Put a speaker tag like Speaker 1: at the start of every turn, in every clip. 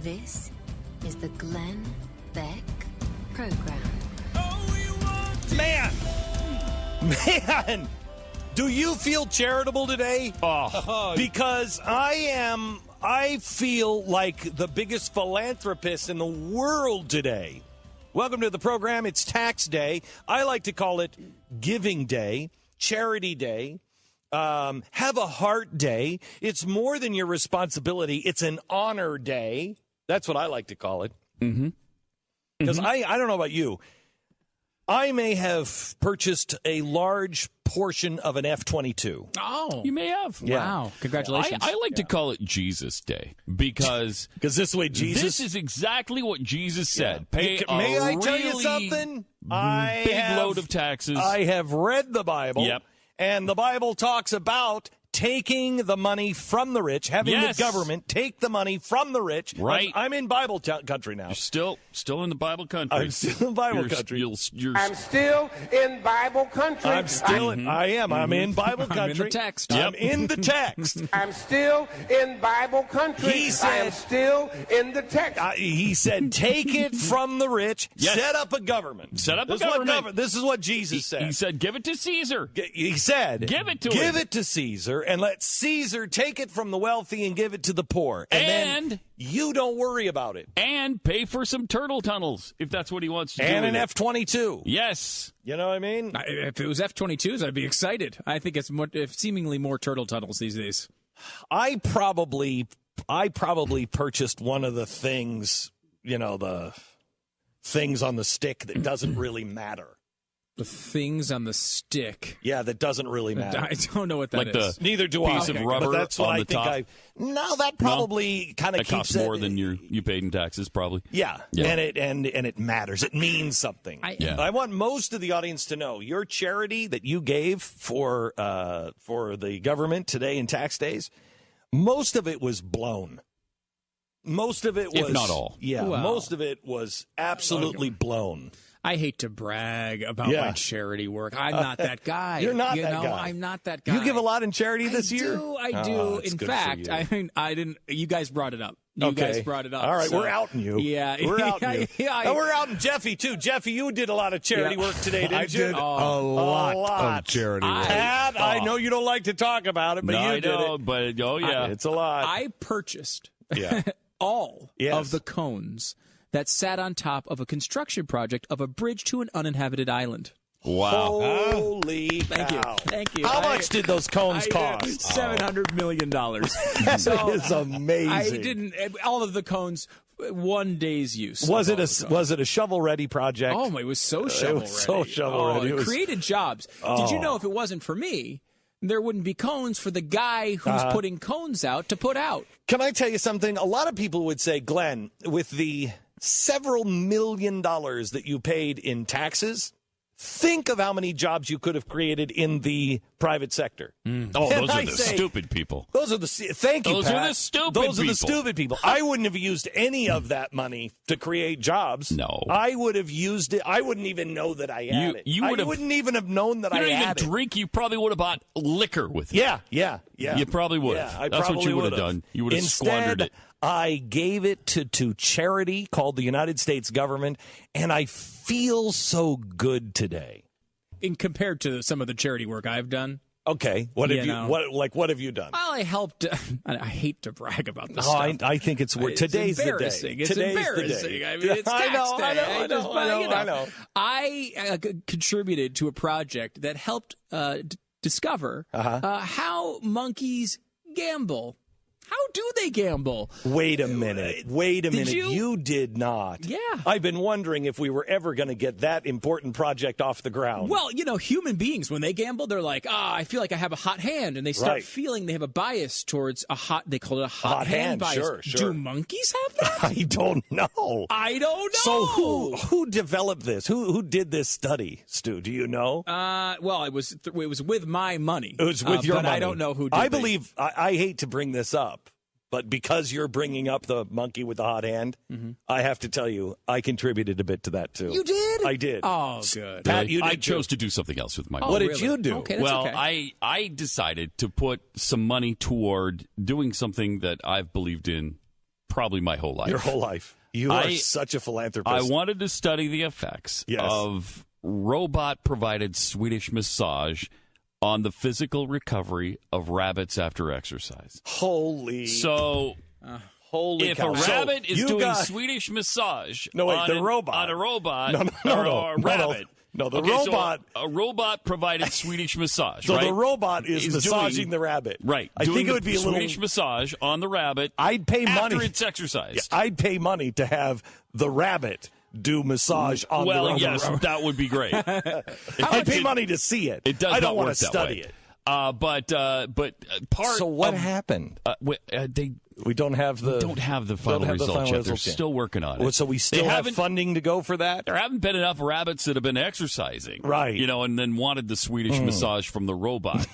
Speaker 1: This is the Glenn Beck Program.
Speaker 2: Man, do you feel charitable today? Because I feel like the biggest philanthropist in the world today. Welcome to the program. It's tax day. I like to call it giving day, charity day, have a heart day. It's more than your responsibility. It's an honor day. That's what I like to call it. Because I don't know about you. I may have purchased a large portion of an F-22.
Speaker 3: Oh.
Speaker 4: You may have.
Speaker 2: Yeah.
Speaker 3: Wow. Congratulations.
Speaker 4: I like to call it Jesus Day because
Speaker 2: this is the way Jesus...
Speaker 4: This is exactly what Jesus said. Pay
Speaker 2: May
Speaker 4: a
Speaker 2: I tell you
Speaker 4: really
Speaker 2: something?
Speaker 4: big load of taxes.
Speaker 2: I have read the Bible.
Speaker 4: Yep.
Speaker 2: And the Bible talks about taking the money from the rich, having the government take the money from the rich.
Speaker 4: Right.
Speaker 2: I'm in Bible country now.
Speaker 4: You're still in the Bible country.
Speaker 2: I'm still in Bible country.
Speaker 5: I'm still in Bible country.
Speaker 2: I'm still in, I am. I'm in Bible country.
Speaker 3: I'm in the text.
Speaker 2: I'm in the text.
Speaker 5: I'm still in Bible country.
Speaker 2: He said-
Speaker 5: I'm still in the text.
Speaker 2: He said, take it from the rich,
Speaker 4: Yes.
Speaker 2: set up a government.
Speaker 4: Set up a
Speaker 2: This is what
Speaker 4: government.
Speaker 2: This is what Jesus said.
Speaker 4: He said, give it to Caesar.
Speaker 2: He said,
Speaker 4: Give it to
Speaker 2: give
Speaker 4: him.
Speaker 2: it to Caesar, and let Caesar take it from the wealthy and give it to the poor. And then you don't worry about it.
Speaker 4: And pay for some turtle tunnels, if that's what he wants to do.
Speaker 2: And an
Speaker 4: with it.
Speaker 2: F-22.
Speaker 4: Yes.
Speaker 2: You know what I mean?
Speaker 3: If it was F-22s, I'd be excited. I think it's seemingly more turtle tunnels these days.
Speaker 2: I probably purchased one of the things, the things on the stick that doesn't really matter.
Speaker 3: The things on the stick.
Speaker 2: Yeah, that doesn't really matter.
Speaker 3: I don't know what that
Speaker 4: Like
Speaker 3: is.
Speaker 2: Neither do
Speaker 4: piece
Speaker 2: I.
Speaker 4: of rubber
Speaker 2: but that's what
Speaker 4: on
Speaker 2: I
Speaker 4: the
Speaker 2: think.
Speaker 4: top?
Speaker 2: No, that probably kind of
Speaker 4: That
Speaker 2: keeps
Speaker 4: costs more than you paid in taxes, probably.
Speaker 2: Yeah,
Speaker 4: Yeah.
Speaker 2: and it matters. It means something. I want most of the audience to know your charity that you gave for the government today in tax days. Most of it was blown. Most of it was,
Speaker 4: if not all.
Speaker 2: Yeah,
Speaker 3: Well,
Speaker 2: most of it was absolutely blown.
Speaker 3: I hate to brag about my charity work. I'm not that guy.
Speaker 2: You're not that guy.
Speaker 3: I'm not that guy.
Speaker 2: You give a lot in charity this year?
Speaker 3: I do.
Speaker 2: Oh, it's
Speaker 3: in
Speaker 2: good for
Speaker 3: fact,
Speaker 2: you.
Speaker 3: I didn't. You guys brought it up. You guys brought it up.
Speaker 2: All right,
Speaker 3: so-
Speaker 2: we're outing you.
Speaker 3: Yeah,
Speaker 2: We're outing you.
Speaker 3: Yeah,
Speaker 2: And we're outing Jeffy, too. Jeffy, you did a lot of charity work today, didn't
Speaker 6: I
Speaker 2: you?
Speaker 6: did a lot of charity work.
Speaker 2: Pat, I know you don't like to talk about it, but
Speaker 4: No,
Speaker 2: you
Speaker 4: I
Speaker 2: did
Speaker 4: know,
Speaker 2: it.
Speaker 4: but
Speaker 2: It's a lot.
Speaker 3: I purchased
Speaker 2: Yeah.
Speaker 3: all
Speaker 2: Yes.
Speaker 3: of the cones that sat on top of a construction project of a bridge to an uninhabited island.
Speaker 4: Wow.
Speaker 2: Holy cow.
Speaker 3: Thank you.
Speaker 2: How much did those cones cost?
Speaker 3: $700 million.
Speaker 2: That is amazing.
Speaker 3: I didn't. All of the cones, one day's use.
Speaker 2: Was
Speaker 3: of
Speaker 2: it
Speaker 3: all the cones.
Speaker 2: was it a shovel-ready project?
Speaker 3: Oh, it was so shovel ready.
Speaker 2: so shovel-ready.
Speaker 3: It
Speaker 2: It was-
Speaker 3: created jobs. Did you know if it wasn't for me, there wouldn't be cones for the guy who's putting cones out to put out?
Speaker 2: Can I tell you something? A lot of people would say, Glenn, with the several $1 million that you paid in taxes, think of how many jobs you could have created in the private sector.
Speaker 4: Oh,
Speaker 2: And
Speaker 4: those are
Speaker 2: I
Speaker 4: the
Speaker 2: say-
Speaker 4: stupid people.
Speaker 2: Those are the thank you,
Speaker 4: Those
Speaker 2: Pat.
Speaker 4: are the stupid
Speaker 2: Those are the
Speaker 4: people.
Speaker 2: stupid people. I wouldn't have used any of that money to create jobs.
Speaker 4: No.
Speaker 2: I would have used it. I wouldn't even know that I had it.
Speaker 4: you would
Speaker 2: I
Speaker 4: have-
Speaker 2: wouldn't even have known that
Speaker 4: You
Speaker 2: I
Speaker 4: don't
Speaker 2: had
Speaker 4: even
Speaker 2: it.
Speaker 4: drink. You probably would have bought liquor with it.
Speaker 2: Yeah.
Speaker 4: You probably would have.
Speaker 2: Yeah, I
Speaker 4: That's what
Speaker 2: probably
Speaker 4: you would have
Speaker 2: would've.
Speaker 4: done. You would have squandered it.
Speaker 2: I gave it to charity called the United States government, and I feel so good today.
Speaker 3: In compared to some of the charity work I've done.
Speaker 2: Okay, what have
Speaker 3: You know.
Speaker 2: what have you done?
Speaker 3: Well, I helped. I hate to brag about this
Speaker 2: Oh,
Speaker 3: stuff.
Speaker 2: I think it's
Speaker 3: It's
Speaker 2: today's the day.
Speaker 3: embarrassing. It's
Speaker 2: Today's
Speaker 3: embarrassing.
Speaker 2: the day.
Speaker 3: I mean, it's tax
Speaker 2: I know,
Speaker 3: day.
Speaker 2: I know.
Speaker 3: I contributed to a project that helped discover how monkeys gamble. How do they gamble?
Speaker 2: Wait a minute.
Speaker 3: you?
Speaker 2: You did not.
Speaker 3: Yeah.
Speaker 2: I've been wondering if we were ever going to get that important project off the ground.
Speaker 3: Well, human beings, when they gamble, they're like, I feel like I have a hot hand. And they start
Speaker 2: Right.
Speaker 3: feeling they have a bias towards they call it a hot hand bias.
Speaker 2: Sure.
Speaker 3: Do monkeys have that?
Speaker 2: I don't know.
Speaker 3: I don't know.
Speaker 2: So who developed this? Who did this study, Stu? Do you know?
Speaker 3: Well, it was with my money.
Speaker 2: It was with your
Speaker 3: but
Speaker 2: money.
Speaker 3: I don't know who did
Speaker 2: I
Speaker 3: the-
Speaker 2: believe, I hate to bring this up, but because you're bringing up the monkey with the hot hand, I have to tell you, I contributed a bit to that, too.
Speaker 3: You did?
Speaker 2: I did.
Speaker 3: Oh, good.
Speaker 2: Pat, you did
Speaker 4: I
Speaker 2: too.
Speaker 4: chose to do something else with my money.
Speaker 2: What did
Speaker 3: really?
Speaker 2: you do?
Speaker 3: Okay, that's
Speaker 4: Well,
Speaker 3: okay.
Speaker 4: I decided to put some money toward doing something that I've believed in probably my whole life.
Speaker 2: Your whole life. You are such a philanthropist.
Speaker 4: I wanted to study the effects of robot-provided Swedish massage on the physical recovery of rabbits after exercise.
Speaker 2: Holy
Speaker 4: cow. If a rabbit is doing Swedish massage
Speaker 2: on a robot.
Speaker 4: or a rabbit.
Speaker 2: No, the robot.
Speaker 4: So a robot-provided Swedish massage,
Speaker 2: So
Speaker 4: right?
Speaker 2: the robot is massaging the rabbit.
Speaker 4: Right.
Speaker 2: I think it would be a little
Speaker 4: Swedish massage on the rabbit
Speaker 2: I'd pay money.
Speaker 4: after it's exercised.
Speaker 2: I'd pay money to have the rabbit do massage on the robot.
Speaker 4: Well, yes, that would be great.
Speaker 2: I'd pay money to see it.
Speaker 4: It does
Speaker 2: I don't
Speaker 4: not
Speaker 2: want
Speaker 4: work
Speaker 2: to
Speaker 4: that
Speaker 2: study
Speaker 4: way.
Speaker 2: it.
Speaker 4: But part
Speaker 2: So what
Speaker 4: of,
Speaker 2: happened?
Speaker 4: We
Speaker 2: don't have the
Speaker 4: final results yet. They're still working on it.
Speaker 2: So we still have funding to go for that?
Speaker 4: There haven't been enough rabbits that have been exercising.
Speaker 2: Right.
Speaker 4: And then wanted the Swedish massage from the robot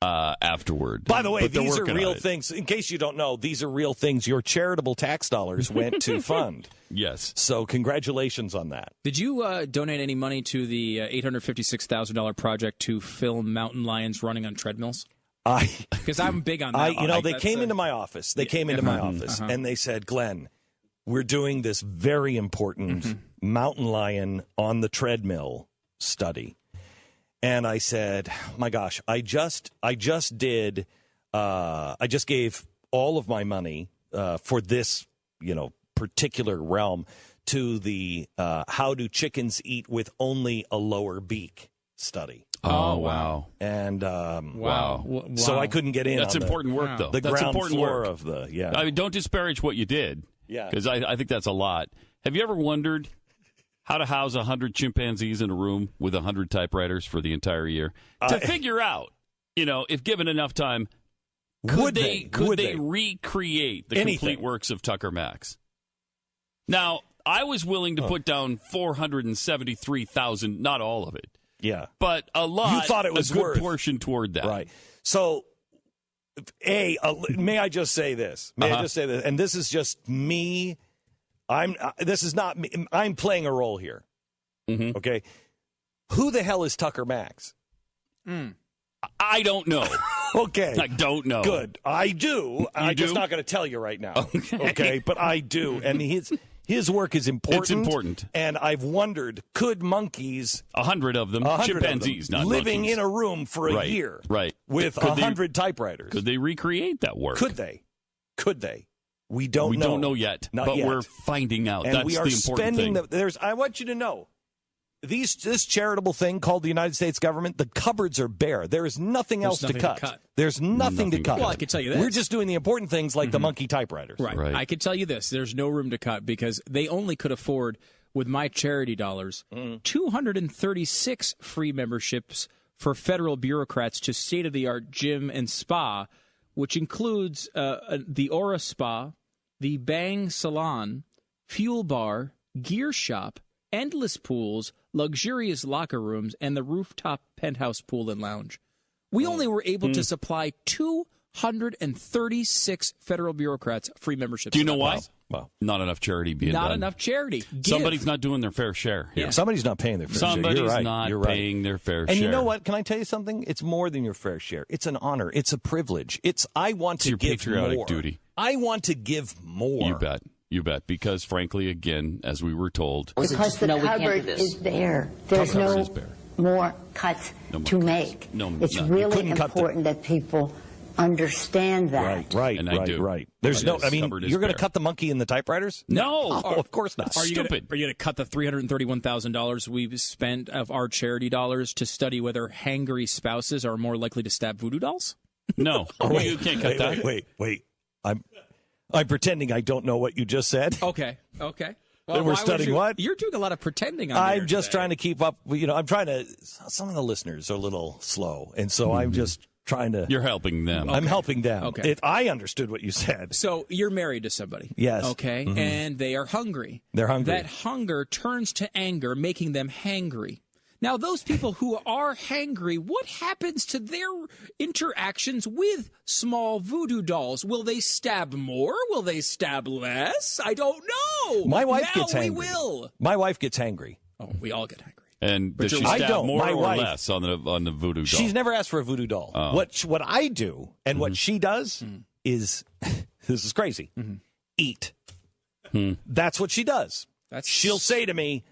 Speaker 4: afterward.
Speaker 2: By the way,
Speaker 4: But they're
Speaker 2: these are
Speaker 4: working
Speaker 2: real
Speaker 4: on it.
Speaker 2: things. In case you don't know, these are real things your charitable tax dollars went to fund.
Speaker 4: Yes.
Speaker 2: So congratulations on that.
Speaker 3: Did you donate any money to the $856,000 project to film mountain lions running on treadmills? Because I'm big on that.
Speaker 2: They came into my office. They came into my office, and they said, Glenn, we're doing this very important mountain lion on the treadmill study. And I said, my gosh, I just gave all of my money for this, particular realm to the How Do Chickens Eat with Only a Lower Beak study.
Speaker 4: Oh, wow.
Speaker 2: And
Speaker 3: Wow.
Speaker 2: So I couldn't get in.
Speaker 4: That's
Speaker 2: on
Speaker 4: important work, though.
Speaker 2: The
Speaker 4: That's
Speaker 2: ground
Speaker 4: important
Speaker 2: floor
Speaker 4: work.
Speaker 2: of the
Speaker 4: I mean, don't disparage what you did.
Speaker 2: Yeah.
Speaker 4: Because I think that's a lot. Have you ever wondered how to house 100 chimpanzees in a room with 100 typewriters for the entire year? To figure out, if given enough time, could they recreate the complete works of Tucker Max? Now, I was willing to put down $473,000, not all of it.
Speaker 2: Yeah.
Speaker 4: But a lot,
Speaker 2: you thought it was
Speaker 4: a good
Speaker 2: worth
Speaker 4: portion toward that.
Speaker 2: Right. So, may I just say this? And this is just me. This is not me. I'm playing a role here.
Speaker 4: Mm-hmm.
Speaker 2: Okay. Who the hell is Tucker Max?
Speaker 4: I don't know.
Speaker 2: Okay.
Speaker 4: I don't know.
Speaker 2: Good. I do. I'm
Speaker 4: do?
Speaker 2: just not going to tell you right now. Okay. But I do. And his work is important.
Speaker 4: It's important.
Speaker 2: And I've wondered, could monkeys,
Speaker 4: 100 of them, chimpanzees, not
Speaker 2: living
Speaker 4: monkeys,
Speaker 2: in a room for a year, with 100 typewriters,
Speaker 4: could they recreate that work?
Speaker 2: Could they? We don't know.
Speaker 4: We don't know yet,
Speaker 2: Not yet.
Speaker 4: We're finding out.
Speaker 2: And
Speaker 4: That's
Speaker 2: we are
Speaker 4: the important
Speaker 2: spending
Speaker 4: thing.
Speaker 2: I want you to know, this charitable thing called the United States government, the cupboards are bare. There is nothing else to cut. There's nothing to cut.
Speaker 3: Well, I can tell you this.
Speaker 2: We're just doing the important things like the monkey typewriters.
Speaker 3: Right. I can tell you this. There's no room to cut because they only could afford, with my charity dollars, 236 free memberships for federal bureaucrats to state-of-the-art gym and spa, which includes the Aura Spa, the Bang Salon, Fuel Bar, Gear Shop, endless pools, luxurious locker rooms, and the rooftop penthouse pool and lounge. We only were able to supply 236 federal bureaucrats free memberships.
Speaker 4: Do you know why?
Speaker 2: Wow.
Speaker 4: Not enough charity being done.
Speaker 3: Not enough charity. Give.
Speaker 4: Somebody's not doing their fair share here.
Speaker 3: Yeah.
Speaker 2: Somebody's not paying their fair share.
Speaker 4: Somebody's not paying their fair share.
Speaker 2: And you know what? Can I tell you something? It's more than your fair share. It's an honor. It's a privilege. I want to
Speaker 4: your
Speaker 2: give
Speaker 4: patriotic
Speaker 2: more.
Speaker 4: duty.
Speaker 2: I want to give more.
Speaker 4: You bet. Because, frankly, again, as we were told,
Speaker 7: because the cupboard is bare. There's no more cuts to make. It's really important that people understand that.
Speaker 2: Right.
Speaker 4: And I do.
Speaker 2: Right. There's no. I mean, you're going to cut the monkey in the typewriters?
Speaker 4: No.
Speaker 2: Oh, of course not.
Speaker 4: Stupid.
Speaker 3: Are you going to cut the $331,000 we've spent of our charity dollars to study whether hangry spouses are more likely to stab voodoo dolls?
Speaker 4: No. You can't cut that.
Speaker 2: Wait. I'm pretending I don't know what you just said.
Speaker 3: Okay.
Speaker 2: Well, we're studying what?
Speaker 3: You're doing a lot of pretending on
Speaker 2: I'm just trying to keep up. I'm trying to. Some of the listeners are a little slow, and so I'm just trying to.
Speaker 4: You're helping them.
Speaker 2: I'm helping them.
Speaker 3: Okay.
Speaker 2: If I understood what you said.
Speaker 3: So you're married to somebody.
Speaker 2: Yes.
Speaker 3: Okay. Mm-hmm. And they are hungry.
Speaker 2: They're hungry.
Speaker 3: That hunger turns to anger, making them hangry. Now, those people who are hangry, what happens to their interactions with small voodoo dolls? Will they stab more? Will they stab less? I don't know.
Speaker 2: My wife gets hangry.
Speaker 3: We will.
Speaker 2: My wife gets hangry.
Speaker 3: Oh, we all get hangry.
Speaker 4: And does she
Speaker 2: I
Speaker 4: stab
Speaker 2: don't.
Speaker 4: more
Speaker 2: My
Speaker 4: or
Speaker 2: wife,
Speaker 4: less on the voodoo doll?
Speaker 2: She's never asked for a voodoo doll.
Speaker 4: Oh.
Speaker 2: What I do and what she does is, this is crazy, eat. That's what she does. She'll say to me,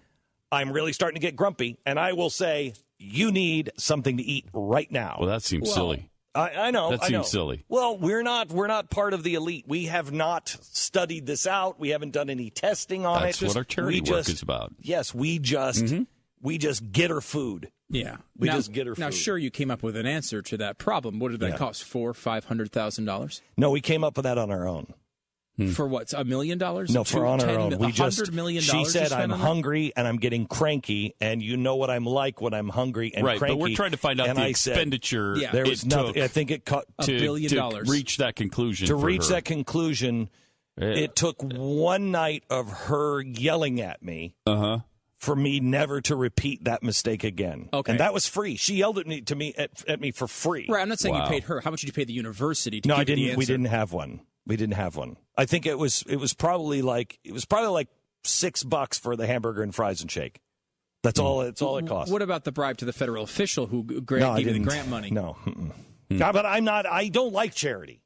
Speaker 2: I'm really starting to get grumpy, and I will say, you need something to eat right now.
Speaker 4: Well, that seems silly.
Speaker 2: I know.
Speaker 4: That seems silly.
Speaker 2: Well, we're not part of the elite. We have not studied this out. We haven't done any testing on
Speaker 4: That's
Speaker 2: it.
Speaker 4: what our charity work is about.
Speaker 2: Yes, we just get her food.
Speaker 3: Yeah,
Speaker 2: we just get her food.
Speaker 3: Now, sure, you came up with an answer to that problem. What did that cost? $400,000-$500,000?
Speaker 2: No, we came up with that on our own.
Speaker 3: For what? $1 million?
Speaker 2: No, for on our own. We just
Speaker 3: $100 million.
Speaker 2: She said, "I'm hungry and I'm getting cranky, and you know what I'm like when I'm hungry and
Speaker 4: right,
Speaker 2: cranky."
Speaker 4: But we're trying to find out the expenditure.
Speaker 2: There was nothing. I think it cut
Speaker 3: $1 billion
Speaker 4: to reach that conclusion.
Speaker 2: To reach that conclusion, it took one night of her yelling at me. For me never to repeat that mistake again.
Speaker 3: Okay.
Speaker 2: And that was free. She yelled at me for free.
Speaker 3: Right, I'm not saying you paid her. How much did you pay the university to
Speaker 2: No,
Speaker 3: give
Speaker 2: I didn't.
Speaker 3: you the answer?
Speaker 2: We didn't have one. We didn't have one. I think it was probably like $6 for the hamburger and fries and shake. That's all. It's all it cost.
Speaker 3: What about the bribe to the federal official who gave you the grant money?
Speaker 2: No, but I'm not. I don't like charity.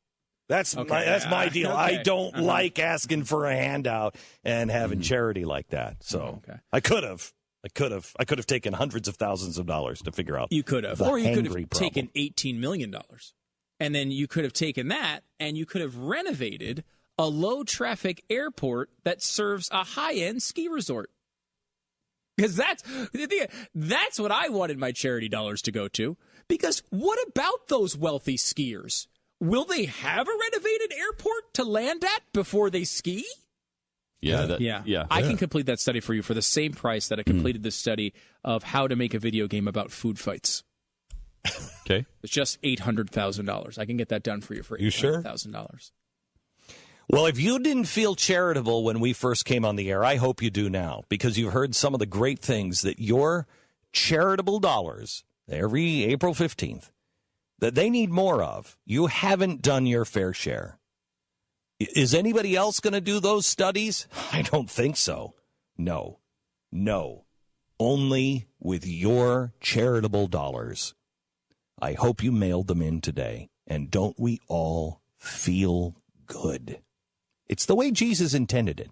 Speaker 2: That's my deal.
Speaker 3: Okay.
Speaker 2: I don't like asking for a handout and having charity like that. So I could have taken hundreds of thousands of dollars to figure out.
Speaker 3: You could have, or you could have
Speaker 2: problem.
Speaker 3: taken $18 million, and then you could have taken that and you could have renovated a low-traffic airport that serves a high-end ski resort. Because that's what I wanted my charity dollars to go to. Because what about those wealthy skiers? Will they have a renovated airport to land at before they ski?
Speaker 4: Yeah.
Speaker 3: I can complete that study for you for the same price that I completed the study of how to make a video game about food fights.
Speaker 4: Okay.
Speaker 3: It's just $800,000. I can get that done for you for $800,000.
Speaker 2: Well, if you didn't feel charitable when we first came on the air, I hope you do now, because you've heard some of the great things that your charitable dollars every April 15th, that they need more of. You haven't done your fair share. Is anybody else going to do those studies? I don't think so. No. Only with your charitable dollars. I hope you mailed them in today. And don't we all feel good? It's the way Jesus intended it.